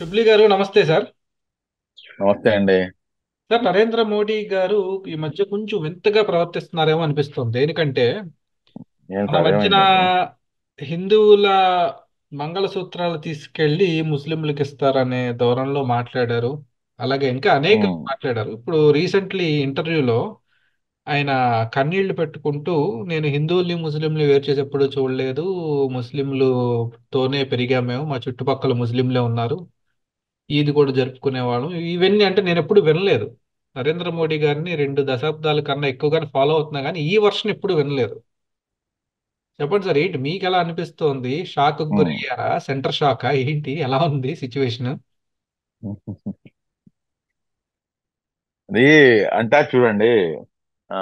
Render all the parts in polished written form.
షుబ్లీ గారు నమస్తే సార్. నమస్తే అండి. సార్, నరేంద్ర మోడీ గారు ఈ మధ్య కొంచెం వింతగా ప్రవర్తిస్తున్నారేమో అనిపిస్తుంది. దేనికంటే ఏం మన సార్ మధ్యన ఏమైందండి? హిందువుల మంగళసూత్రాలు తీసుకెళ్లి ముస్లింలకు ఇస్తారనే ధోరణిలో మాట్లాడారు. అలాగే ఇంకా అనేక ఉమ్, మాట్లాడారు. ఇప్పుడు రీసెంట్లీ ఇంటర్వ్యూలో ఆయన కన్నీళ్లు పెట్టుకుంటూ, నేను హిందువుల్ని ముస్లింలు వేరు చేసి ఎప్పుడూ చూడలేదు, ముస్లింలుతోనే పెరిగాం, మేము మా చుట్టుపక్కల ముస్లింలే ఉన్నారు, ఈద్ కూడా జరుపుకునేవాళ్ళం. ఇవన్నీ అంటే నేను ఎప్పుడు వినలేదు. నరేంద్ర మోడీ గారిని 2 దశాబ్దాల కన్నా ఎక్కువగానే ఫాలో అవుతున్నా కానీ ఈ వర్షన్ ఎప్పుడు వినలేదు. చెప్పండి సార్, ఏంటి మీకు ఎలా అనిపిస్తోంది? షాక్ ఉమ్. గురయ్యారా? సెంటర్ షాకా ఏంటి? ఎలా ఉంది సిచ్యువేషన్? అది అంటా చూడండి. ఆ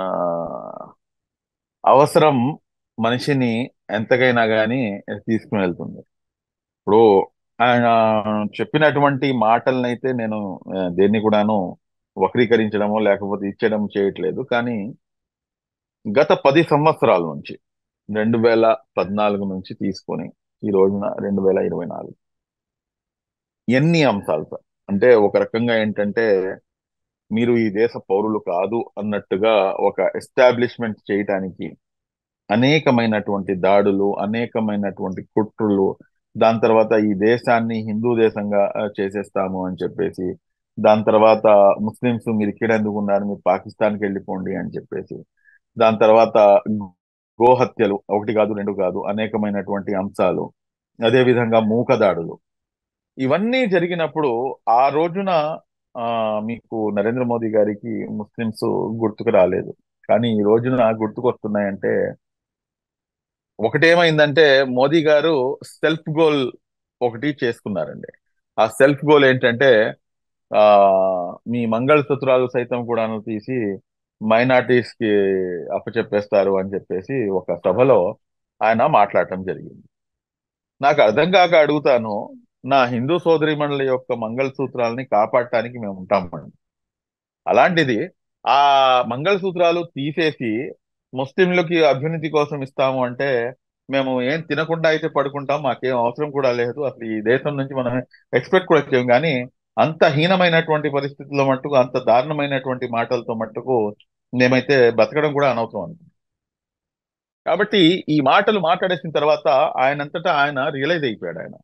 అవసరం మనిషిని ఎంతకైనా గాని తీసుకుని వెళ్తుంది. ఇప్పుడు ఆయన చెప్పినటువంటి మాటలనైతే నేను దేన్ని కూడాను వక్రీకరించడమో లేకపోతే ఇచ్చడం చేయట్లేదు. కానీ గత 10 సంవత్సరాల నుంచి 2014 నుంచి తీసుకొని ఈ రోజున 2024 ఎన్ని అంశాలు సార్? అంటే ఒక రకంగా ఏంటంటే మీరు ఈ దేశ పౌరులు కాదు అన్నట్టుగా ఒక ఎస్టాబ్లిష్మెంట్ చేయటానికి అనేకమైనటువంటి దాడులు, అనేకమైనటువంటి కుట్రలు, దాని తర్వాత ఈ దేశాన్ని హిందూ దేశంగా చేసేస్తాము అని చెప్పేసి, దాని తర్వాత ముస్లింస్ మీరు ఇక్కడ ఎందుకు ఉన్నారు, మీరు పాకిస్తాన్కి వెళ్ళిపోండి అని చెప్పేసి, దాని తర్వాత గోహత్యలు ఒకటి కాదు రెండు కాదు అనేకమైనటువంటి అంశాలు, అదే విధంగా మూకదాడులు, ఇవన్నీ జరిగినప్పుడు ఆ రోజున ఆ మీకు నరేంద్ర మోదీ గారికి ముస్లిమ్స్ గుర్తుకు రాలేదు. కానీ ఈ రోజున గుర్తుకొస్తున్నాయంటే ఒకటేమైందంటే మోదీ గారు సెల్ఫ్ గోల్ ఒకటి చేసుకున్నారండి. ఆ సెల్ఫ్ గోల్ ఏంటంటే ఆ మీ మంగళసూత్రాలు సైతం కూడాను తీసి మైనార్టీస్ కి అప్పచెప్పేస్తారు అని చెప్పేసి ఒక సభలో ఆయన మాట్లాడటం జరిగింది. నాకు అర్థం కాక అడుగుతాను, నా హిందూ సోదరీమణుల యొక్క మంగళసూత్రాలని కాపాడటానికి మేము ఉంటామండి. అలాంటిది ఆ మంగళసూత్రాలు తీసేసి ముస్లింలకి అభ్యున్నతి కోసం ఇస్తాము అంటే మేము ఏం తినకుండా అయితే పడుకుంటాం, మాకేం అవసరం కూడా లేదు, అసలు ఈ దేశం నుంచి మనం ఎక్స్పెక్ట్ కూడా చేయం. కానీ అంత హీనమైనటువంటి పరిస్థితుల్లో మట్టుకు, అంత దారుణమైనటువంటి మాటలతో మట్టుకు మేమైతే బతకడం కూడా అనవసరం అనుకుంటున్నాం. కాబట్టి ఈ మాటలు మాట్లాడేసిన తర్వాత ఆయనంతటా ఆయన రియలైజ్ అయిపోయాడు. ఆయన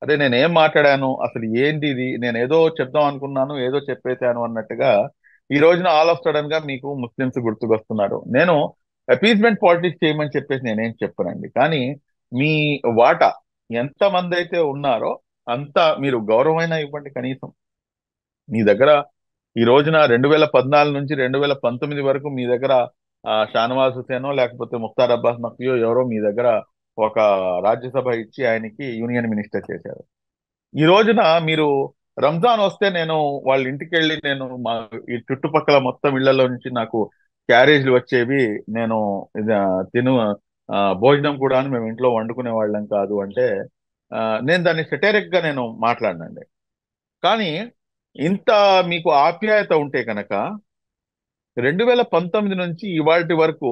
అదే నేను ఏం మాట్లాడాను, అసలు ఏంటి ఇది, నేను ఏదో చెప్దాం అనుకున్నాను ఏదో చెప్పేశాను అన్నట్టుగా ఈ రోజున ఆల్ ఆఫ్ సడన్ గా మీకు ముస్లిమ్స్ గుర్తుకొస్తున్నారు. నేను అపీస్మెంట్ పాలిటిక్స్ చేయమని చెప్పేసి నేనేం చెప్పనండి. కానీ మీ వాటా ఎంతమంది అయితే ఉన్నారో అంత మీరు గౌరవమైనా ఇవ్వండి కనీసం. మీ దగ్గర ఈ రోజున 2014 నుంచి 2019 వరకు మీ దగ్గర షానవాజ్ హుసేనో లేకపోతే ముఖ్తార్ అబ్బాస్ నక్వియో ఎవరో మీ దగ్గర ఒక రాజ్యసభ ఇచ్చి ఆయనకి యూనియన్ మినిస్టర్ చేశారు. ఈ రోజున మీరు రంజాన్ వస్తే నేను వాళ్ళ ఇంటికి వెళ్ళి నేను మా ఈ చుట్టుపక్కల మొత్తం ఇళ్లలో నుంచి నాకు క్యారేజ్లు వచ్చేవి, నేను ఇది, తిను భోజనం కూడా మేము ఇంట్లో వండుకునే వాళ్ళం కాదు అంటే నేను దాన్ని సెటైరిక్ గా నేను మాట్లాడినండి. కానీ ఇంత మీకు ఆప్యాయత ఉంటే కనుక 2019 నుంచి ఇవాల్టి వరకు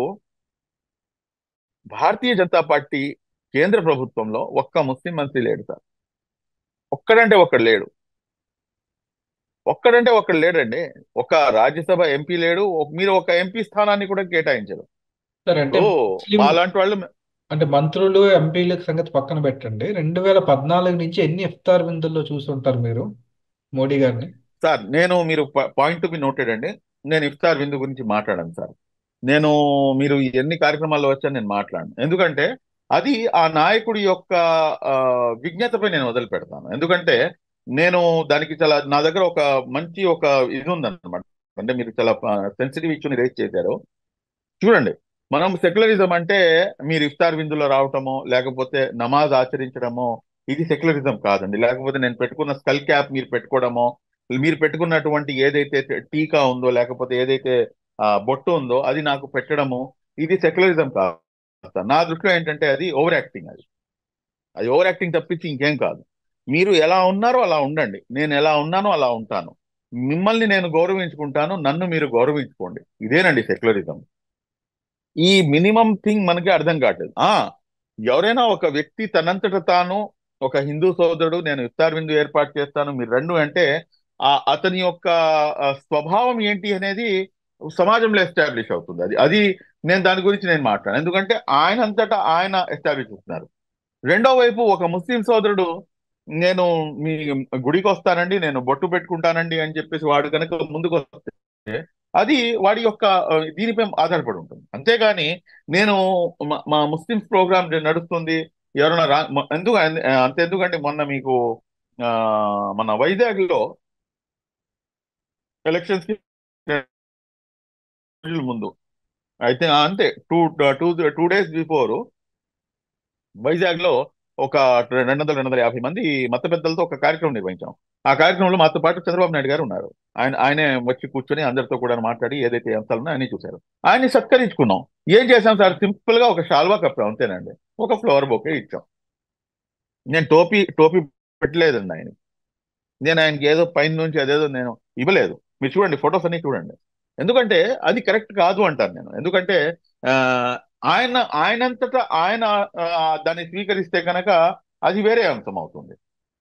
భారతీయ జనతా పార్టీ కేంద్ర ప్రభుత్వంలో ఒక్క ముస్లిం మంత్రి లేడు సార్. ఒక్కడంటే ఒక్కడు లేడు. ఒక్కడంటే ఒక్కడు లేడండి. ఒక రాజ్యసభ ఎంపీ లేడు. మీరు ఒక ఎంపీ స్థానాన్ని కూడా కేటాయించరు. సార్, అంటే ఇప్పుడు ముస్లిం మాలాంటి వాళ్ళు అంటే మంత్రులు, ఎంపీల సంగతి పక్కన పెట్టండి. 2014 నుంచి ఎన్ని ఇఫ్తార్ విందుల్లో చూసుంటారు మీరు మోడీ గారిని? సార్, నేను మీరు పాయింట్ టు బి నోటెడ్ అండి. నేను ఇఫ్తార్ విందు గురించి మాట్లాడాను సార్. నేను మీరు ఎన్ని కార్యక్రమాల్లో వచ్చా నేను మాట్లాడను. ఎందుకంటే అది ఆ నాయకుడి యొక్క ఆ, విజ్ఞతపై నేను వదిలిపెడతాను. ఎందుకంటే నేను దానికి చాలా నా దగ్గర ఒక మంచి ఒక ఇది ఉందన్నమాట. అంటే మీరు చాలా సెన్సిటివ్ ఇష్యూని రేజ్ చేశారు. చూడండి, మనం సెక్యులరిజం అంటే మీరు ఇఫ్తార్ విందులో రావటమో లేకపోతే నమాజ్ ఆచరించడమో ఇది సెక్యులరిజం కాదండి. లేకపోతే నేను పెట్టుకున్న స్కల్ క్యాప్ మీరు పెట్టుకోవడమో, మీరు పెట్టుకున్నటువంటి ఏదైతే టీకా ఉందో లేకపోతే ఏదైతే బొట్టు ఉందో అది నాకు పెట్టడము, ఇది సెక్యులరిజం కాదు. నా దృష్టిలో ఏంటంటే అది ఓవర్ యాక్టింగ్. అది అది ఓవర్ యాక్టింగ్ తప్పించి ఇంకేం కాదు. మీరు ఎలా ఉన్నారో అలా ఉండండి, నేను ఎలా ఉన్నానో అలా ఉంటాను. మిమ్మల్ని నేను గౌరవించుకుంటాను, నన్ను మీరు గౌరవించుకోండి. ఇదేనండి సెక్యులరిజం. ఈ మినిమం థింగ్ మనకి అర్థం కావట్లేదు. ఎవరైనా ఒక వ్యక్తి తనంతట తాను ఒక హిందూ సోదరుడు నేను ఇఫ్తార్ విందు ఏర్పాటు చేస్తాను మీరు రండు అంటే అతని యొక్క స్వభావం ఏంటి అనేది సమాజంలో ఎస్టాబ్లిష్ అవుతుంది. అది అది నేను దాని గురించి నేను మాట్లాడాను, ఎందుకంటే ఆయన అంతటా ఆయన ఎస్టాబ్లిష్ చేస్తున్నారు. రెండో వైపు ఒక ముస్లిం సోదరుడు నేను మీ గుడికి వస్తానండి, నేను బొట్టు పెట్టుకుంటానండి అని చెప్పేసి వాడు కనుక ముందుకు వస్తే అది వాడి యొక్క దీనిపై ఆధారపడి ఉంటుంది. అంతేగాని నేను మా ముస్లిమ్స్ ప్రోగ్రామ్ నడుస్తుంది ఎవరైనా అంతెందుకండి మొన్న మీకు ఆ, మన వైజాగ్ లో ఎలక్షన్స్ కి 2 రోజుల ముందు అయితే అంతే two two 2 days before Vizag లో ఒక 250 మంది మత పెద్దలతో ఒక కార్యక్రమం నిర్వహించాం. ఆ కార్యక్రమంలో మాతో పాటు చంద్రబాబు నాయుడు గారు ఉన్నారు. ఆయనే వచ్చి కూర్చొని అందరితో కూడా మాట్లాడి ఏదైతే అంశాలు ఉన్నాయో అన్ని చూశారు. ఆయన్ని సత్కరించుకున్నాం. ఏం చేశాం సార్, సింపుల్ గా ఒక షాల్వా కప్పాం అంతేనండి, ఒక ఫ్లవర్ బొకే ఇచ్చాం. నేను టోపీ టోపీ పెట్టలేదండి ఆయన. నేను ఆయనకి ఏదో పైన నుంచి అదేదో నేను ఇవ్వలేదు. మీరు చూడండి ఫొటోస్ అన్ని చూడండి. ఎందుకంటే అది కరెక్ట్ కాదు అంటాను నేను. ఎందుకంటే ఆ, ఆయనంతటా ఆయన దాన్ని స్వీకరిస్తే కనుక అది వేరే అంశం అవుతుంది.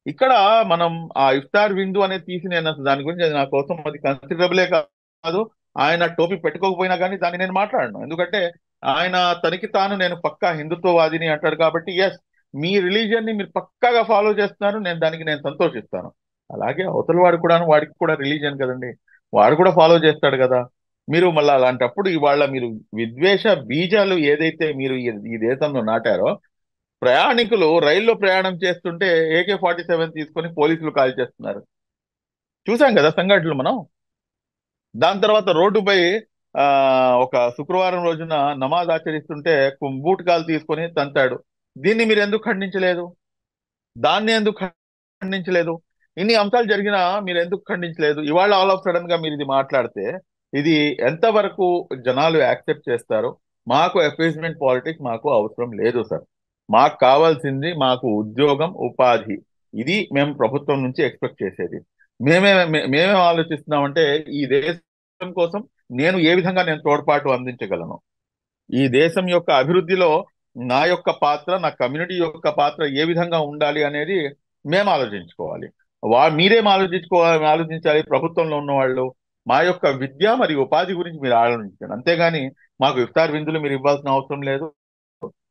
ఇక్కడ మనం ఆ ఇఫ్తార్ విందు అనేది తీసి నేను అసలు దాని గురించి అది నా కోసం అది కన్సిడరబులే కాదు. ఆయన టోపీ పెట్టుకోకపోయినా కానీ దాన్ని నేను మాట్లాడను. ఎందుకంటే ఆయన తనకి తాను నేను పక్కా హిందుత్వవాదిని అంటాడు కాబట్టి ఎస్, మీ రిలీజియన్ ని మీరు పక్కాగా ఫాలో చేస్తున్నారు, నేను దానికి నేను సంతోషిస్తాను. అలాగే అవతల వాడు కూడా, వాడికి కూడా రిలీజియన్ కదండి, వాడు కూడా ఫాలో చేస్తాడు కదా. మీరు మళ్ళీ అలాంటప్పుడు ఇవాళ మీరు విద్వేష బీజాలు ఏదైతే మీరు ఈ దేశంలో నాటారో, ప్రయాణికులు రైల్లో ప్రయాణం చేస్తుంటే AK-47 తీసుకొని పోలీసులు కాల్ చేస్తున్నారు. చూసాం కదా సంఘటనలు మనం. దాని తర్వాత రోడ్డుపై ఆ ఒక శుక్రవారం రోజున నమాజ్ ఆచరిస్తుంటే బూట్ కాల్ తీసుకొని తంతాడు. దీన్ని మీరు ఎందుకు ఖండించలేదు? దాన్ని ఎందుకు ఖండించలేదు? ఇన్ని అంశాలు జరిగినా మీరు ఎందుకు ఖండించలేదు? ఇవాళ ఆల్ ఆఫ్ సడన్ గా మీరు ఇది మాట్లాడితే ఇది ఎంతవరకు జనాలు యాక్సెప్ట్ చేస్తారు? మాకు అపీస్మెంట్ పాలిటిక్స్ మాకు అవసరం లేదు సార్. మాకు కావాల్సింది మాకు ఉద్యోగం, ఉపాధి. ఇది మేము ప్రభుత్వం నుంచి ఎక్స్పెక్ట్ చేసేది. మేమేం ఆలోచిస్తున్నామంటే ఈ దేశం కోసం నేను ఏ విధంగా తోడ్పాటు అందించగలను, ఈ దేశం యొక్క అభివృద్ధిలో నా యొక్క పాత్ర, నా కమ్యూనిటీ యొక్క పాత్ర ఏ విధంగా ఉండాలి అనేది మేము ఆలోచించుకోవాలి. మీరేం ఆలోచించాలి ప్రభుత్వంలో ఉన్న వాళ్ళు. మా యొక్క విద్య మరియు ఉపాధి గురించి మీరు ఆలోచించండి. అంతేగాని మాకు ఇఫ్తార్ విందులు మీరు ఇవ్వాల్సిన అవసరం లేదు,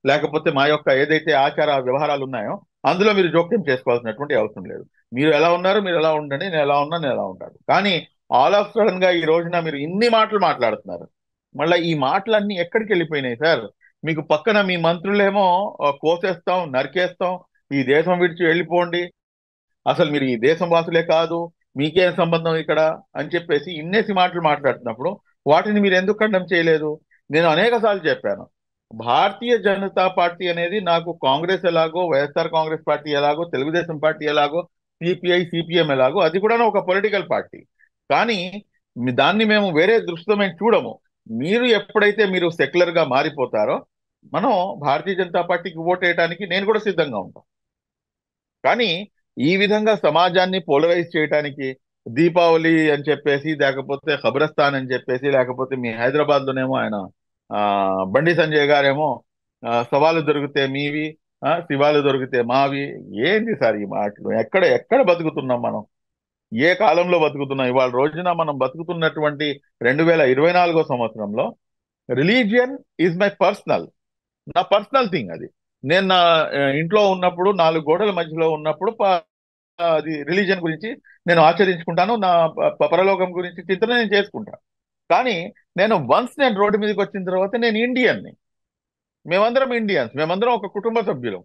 లేకపోతే మా యొక్క ఏదైతే ఆచార వ్యవహారాలు ఉన్నాయో అందులో మీరు జోక్యం చేసుకోవాల్సినటువంటి అవసరం లేదు. మీరు ఎలా ఉన్నారు మీరు ఎలా ఉండండి, నేను ఎలా ఉన్నా నేను ఎలా ఉంటాను. కానీ ఆల్ ఆఫ్ సడన్ గా ఈ రోజున మీరు ఇన్ని మాటలు మాట్లాడుతున్నారు. మళ్ళీ ఈ మాటలన్నీ ఎక్కడికి వెళ్ళిపోయినాయి సార్? మీకు పక్కన మీ మంత్రులేమో కోసేస్తాం, నరికేస్తాం, ఈ దేశం విడిచి వెళ్ళిపోండి, అసలు మీరు ఈ దేశం వాసులే కాదు, మీకేం సంబంధం ఇక్కడ అని చెప్పేసి ఇన్నేసి మాటలు మాట్లాడుతున్నప్పుడు వాటిని మీరు ఎందుకు ఖండం చేయలేదు? నేను అనేక సార్లు చెప్పాను, భారతీయ జనతా పార్టీ అనేది నాకు కాంగ్రెస్ ఎలాగో, వైఎస్ఆర్ కాంగ్రెస్ పార్టీ ఎలాగో, తెలుగుదేశం పార్టీ ఎలాగో, CPI CPM ఎలాగో, అది కూడా ఒక పొలిటికల్ పార్టీ. కానీ దాన్ని మేము వేరే దృష్టితో మేము చూడము. మీరు ఎప్పుడైతే మీరు సెక్యులర్ గా మారిపోతారో మనం భారతీయ జనతా పార్టీకి ఓటు వేయడానికి నేను కూడా సిద్ధంగా ఉంటాను. కానీ ఈ విధంగా సమాజాన్ని పోలరైజ్ చేయడానికి దీపావళి అని చెప్పేసి, లేకపోతే ఖబరస్థాన్ అని చెప్పేసి, లేకపోతే మీ హైదరాబాద్ లోనేమో ఆయన బండి సంజయ్ గారేమో సవాలు దొరికితే మీవి, శివాలు దొరికితే మావి. ఏంటి సార్ ఈ మాటలు? ఎక్కడ ఎక్కడ బతుకుతున్నాం మనం? ఏ కాలంలో బతుకుతున్నాం? ఇవాళ రోజున మనం బతుకుతున్నటువంటి 2024 సంవత్సరంలో రిలీజియన్ ఈజ్ మై పర్సనల్, నా పర్సనల్ థింగ్ అది. నేను నా ఇంట్లో ఉన్నప్పుడు 4 గోడల మధ్యలో ఉన్నప్పుడు అది రిలీజియన్ గురించి నేను ఆచరించుకుంటాను, నా పరలోకం గురించి చింతన నేను చేసుకుంటాను. కానీ నేను రోడ్డు మీదకి వచ్చిన తర్వాత నేను ఇండియన్ని, మేమందరం ఇండియన్స్, మేమందరం ఒక కుటుంబ సభ్యులం.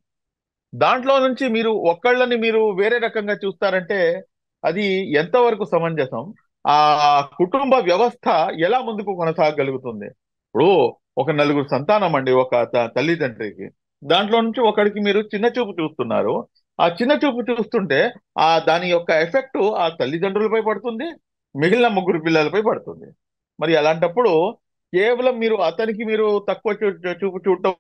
దాంట్లో నుంచి మీరు ఒక్కళ్ళని మీరు వేరే రకంగా చూస్తారంటే అది ఎంతవరకు సమంజసం? ఆ కుటుంబ వ్యవస్థ ఎలా ముందుకు కొనసాగలుగుతుంది? ఇప్పుడు ఒక 4 సంతానం అండి ఒక తల్లిదండ్రికి, దాంట్లో నుంచి ఒకడికి మీరు చిన్న చూపు చూస్తున్నారు. ఆ చిన్న చూపు చూస్తుంటే దాని యొక్క ఎఫెక్ట్ ఆ తల్లిదండ్రులపై పడుతుంది, మిగిలిన 3 పిల్లలపై పడుతుంది. మరి అలాంటప్పుడు కేవలం మీరు అతనికి మీరు తక్కువ చూపు చూడటం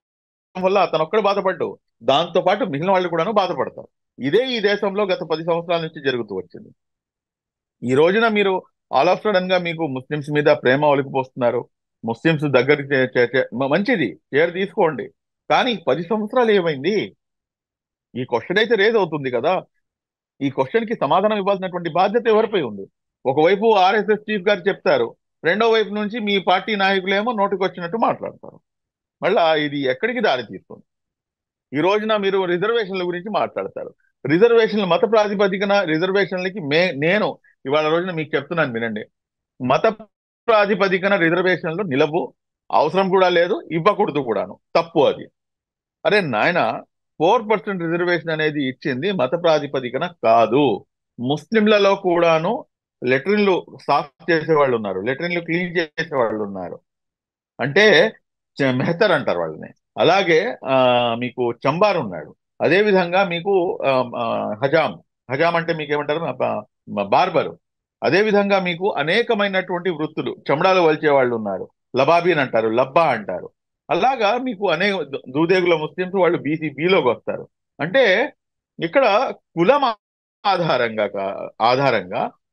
వల్ల అతను ఒక్కడు బాధపడ్డు, దాంతో పాటు మిగిలిన వాళ్ళు కూడాను బాధపడతారు. ఇదే ఈ దేశంలో గత 10 సంవత్సరాల నుంచి జరుగుతూ వచ్చింది. ఈ రోజున మీరు ఆల్ ఆఫ్ సడన్ గా మీకు ముస్లిమ్స్ మీద ప్రేమ ఒలికిపోస్తున్నారు. ముస్లిమ్స్ దగ్గరికి మంచిది, కేర్ తీసుకోండి. కానీ 10 సంవత్సరాలు ఏమైంది? ఈ క్వశ్చన్ అయితే రేజ్ అవుతుంది కదా. ఈ క్వశ్చన్ కి సమాధానం ఇవ్వాల్సినటువంటి బాధ్యత ఎవరిపై ఉంది? ఒకవైపు ఆర్ఎస్ఎస్ చీఫ్ గారు చెప్తారు, రెండో వైపు నుంచి మీ పార్టీ నాయకులేమో నోటికి వచ్చినట్టు మాట్లాడతారు. మళ్ళా ఇది ఎక్కడికి దారి తీస్తుంది? ఈ రోజున మీరు రిజర్వేషన్ల గురించి మాట్లాడతారు. రిజర్వేషన్లు మత ప్రాతిపదికన రిజర్వేషన్లకి నేను ఇవాళ రోజున మీకు చెప్తున్నాను వినండి. మత ప్రాతిపదికన రిజర్వేషన్లు నిలవు, అవసరం కూడా లేదు, ఇవ్వకూడదు కూడాను, తప్పు అది. అరే నాయన, 4% రిజర్వేషన్ అనేది ఇచ్చింది మత ప్రాతిపదికన కాదు. ముస్లింలలో కూడాను లెట్రిన్లు సాఫ్ చేసే వాళ్ళు ఉన్నారు, లెట్రిన్లు క్లీన్ చేసే వాళ్ళు ఉన్నారు. అంటే మెహతర్ అంటారు వాళ్ళని. అలాగే ఆ మీకు చంబార్ ఉన్నాడు. అదే విధంగా మీకు ఆ, ఆ, హజాం హజాం అంటే మీకు ఏమంటారు, బార్బరు. అదే విధంగా మీకు అనేకమైనటువంటి వృత్తులు, చెమడాలు వలిచే వాళ్ళు ఉన్నారు, లబాబీన్ అంటారు, లబ్బా అంటారు. అలాగా మీకు అనేక దూదేగుల ముస్లింస్ వాళ్ళు బీసీ బిలోకి వస్తారు. అంటే ఇక్కడ కులం ఆధారంగా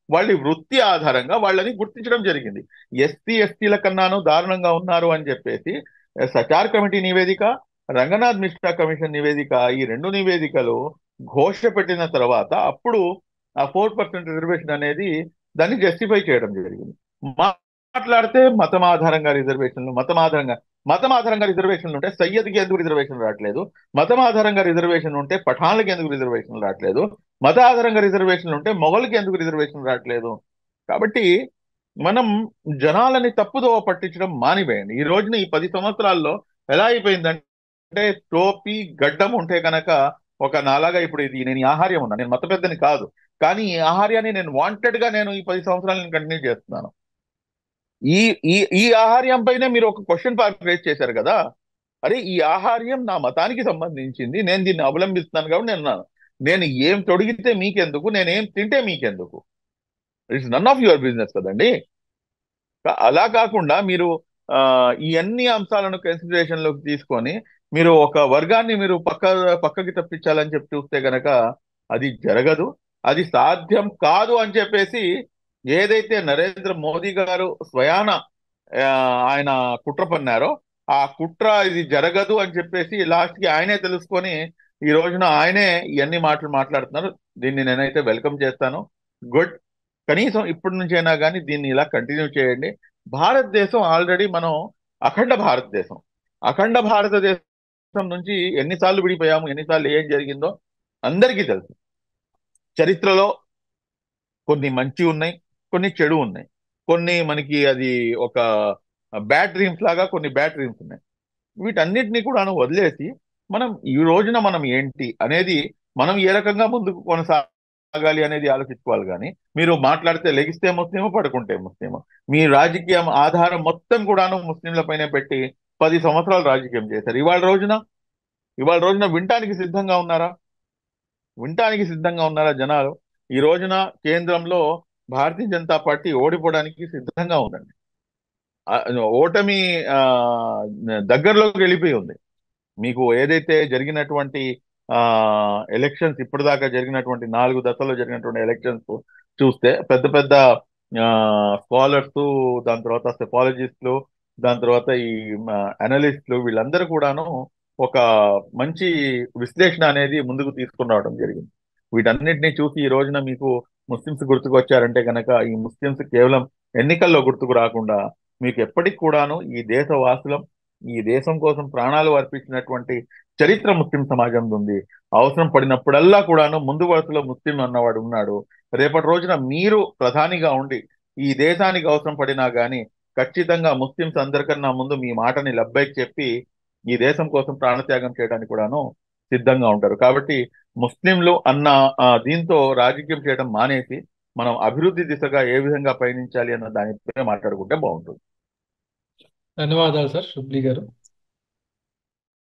వాళ్ళ వృత్తి ఆధారంగా వాళ్ళని గుర్తించడం జరిగింది. ఎస్సీల కన్నాను దారుణంగా ఉన్నారు అని చెప్పేసి సచార్ కమిటీ నివేదిక, రంగనాథ్ మిశ్రా కమిషన్ నివేదిక, ఈ రెండు నివేదికలు ఘోష పెట్టిన తర్వాత అప్పుడు ఆ 4% రిజర్వేషన్ అనేది దాన్ని జస్టిఫై చేయడం జరిగింది. మాట్లాడితే మతం ఆధారంగా రిజర్వేషన్లు, మతం ఆధారంగా రిజర్వేషన్లు ఉంటే సయ్యద్కి ఎందుకు రిజర్వేషన్ రావట్లేదు? మతం ఆధారంగా రిజర్వేషన్ ఉంటే పఠాన్లకి ఎందుకు రిజర్వేషన్ రావట్లేదు? మత ఆధారంగా రిజర్వేషన్లు ఉంటే మొగలకి ఎందుకు రిజర్వేషన్ రావట్లేదు? కాబట్టి మనం జనాలని తప్పుదోవ పట్టించడం మానివేయండి. ఈ రోజున ఈ 10 సంవత్సరాల్లో ఎలా అయిపోయిందంటే, టోపీ గడ్డం ఉంటే కనుక ఒక నాలాగా ఇప్పుడు ఇది నేను ఈ ఆహార్యం ఉన్నా, నేను మత పెద్దని కాదు, కానీ ఈ ఆహార్యాన్ని నేను వాంటెడ్ గా నేను ఈ 10 సంవత్సరాలు నేను కంటిన్యూ చేస్తున్నాను. ఈ ఈ ఈ ఆహార్యం పైనే మీరు ఒక క్వశ్చన్ రేజ్ చేశారు కదా. అరే, ఈ ఆహార్యం నా మతానికి సంబంధించింది, నేను దీన్ని అవలంబిస్తున్నాను కాబట్టి నేను ఏం తొడిగితే మీకెందుకు, నేనేం తింటే మీకెందుకు? It's none of your business కదండి. అలా కాకుండా మీరు ఆ ఈ అన్ని అంశాలను కన్సిడరేషన్ లోకి తీసుకొని మీరు ఒక వర్గాన్ని మీరు పక్కకి తప్పించాలని చెప్పి చూస్తే గనక అది జరగదు, అది సాధ్యం కాదు అని చెప్పేసి ఏదైతే నరేంద్ర మోదీ గారు స్వయాన ఆ, ఆయన కుట్ర పన్నారో, ఆ కుట్ర ఇది జరగదు అని చెప్పేసి లాస్ట్ కి ఆయనే తెలుసుకొని ఈ రోజున ఆయనే ఇవన్నీ మాటలు మాట్లాడుతున్నారు. దీన్ని నేనైతే వెల్కమ్ చేస్తాను. గుడ్. కనీసం ఇప్పటి నుంచైనా కానీ దీన్ని ఇలా కంటిన్యూ చేయండి. భారతదేశం ఆల్రెడీ మనం అఖండ భారతదేశం. అఖండ భారతదేశం నుంచి ఎన్నిసార్లు విడిపోయాము, ఎన్నిసార్లు ఏం జరిగిందో అందరికీ తెలుసు. చరిత్రలో కొన్ని మంచి ఉన్నాయి, కొన్ని చెడు ఉన్నాయి, కొన్ని మనకి అది ఒక బ్యాడ్ డ్రీమ్స్ లాగా కొన్ని బ్యాడ్ డ్రీమ్స్ ఉన్నాయి. వీటన్నిటిని కూడా వదిలేసి మనం ఈ రోజున మనం ఏంటి అనేది, మనం ఏ రకంగా ముందుకు కొనసాగాలి అనేది ఆలోచించుకోవాలి. కానీ మీరు మాట్లాడితే లెగిస్తే ముస్లిమో, పడుకుంటే ముస్లిమో, మీ రాజకీయం ఆధారం మొత్తం కూడాను ముస్లింల పైన పెట్టి 10 సంవత్సరాలు రాజకీయం చేశారు. ఇవాళ రోజున వినటానికి సిద్ధంగా ఉన్నారా? వినటానికి సిద్ధంగా ఉన్నారా జనాలు? ఈ రోజున కేంద్రంలో భారతీయ జనతా పార్టీ ఓడిపోవడానికి సిద్ధంగా ఉందండి. ఆ, ఓటమి ఆ, దగ్గరలోకి వెళ్ళిపోయి ఉంది. మీకు ఏదైతే జరిగినటువంటి ఆ ఎలక్షన్స్, ఇప్పటిదాకా జరిగినటువంటి 4 దశల్లో జరిగినటువంటి ఎలక్షన్స్ చూస్తే పెద్ద పెద్ద స్కాలర్స్, దాని తర్వాత సెఫాలజిస్టులు, దాని తర్వాత ఈ అనలిస్టులు, వీళ్ళందరూ కూడాను ఒక మంచి విశ్లేషణ అనేది ముందుకు తీసుకుని రావడం జరిగింది. వీటన్నిటిని చూసి ఈ రోజున మీకు ముస్లిమ్స్ గుర్తుకు వచ్చారంటే కనుక, ఈ ముస్లిమ్స్ కేవలం ఎన్నికల్లో గుర్తుకు రాకుండా మీకు ఎప్పటికి కూడాను ఈ దేశ వాసులం, ఈ దేశం కోసం ప్రాణాలు అర్పించినటువంటి చరిత్ర ముస్లిం సమాజంలో ఉంది. అవసరం పడినప్పుడల్లా కూడాను ముందు వరుసలో ముస్లిం అన్నవాడు ఉన్నాడు. రేపటి రోజున మీరు ప్రధానిగా ఉండి ఈ దేశానికి అవసరం పడినా గానీ ఖచ్చితంగా ముస్లింస్ అందరికన్నా ముందు మీ మాటని లబ్బైకి చెప్పి ఈ దేశం కోసం ప్రాణత్యాగం చేయడానికి కూడాను సిద్ధంగా ఉంటారు. కాబట్టి ముస్లింలు అన్న దీంతో రాజకీయం చేయడం మానేసి మనం అభివృద్ధి దిశగా ఏ విధంగా పయనించాలి అన్న దానిపై మాట్లాడుకుంటే బాగుంటుంది. ధన్యవాదాలు సార్, శుభ్లి గారు.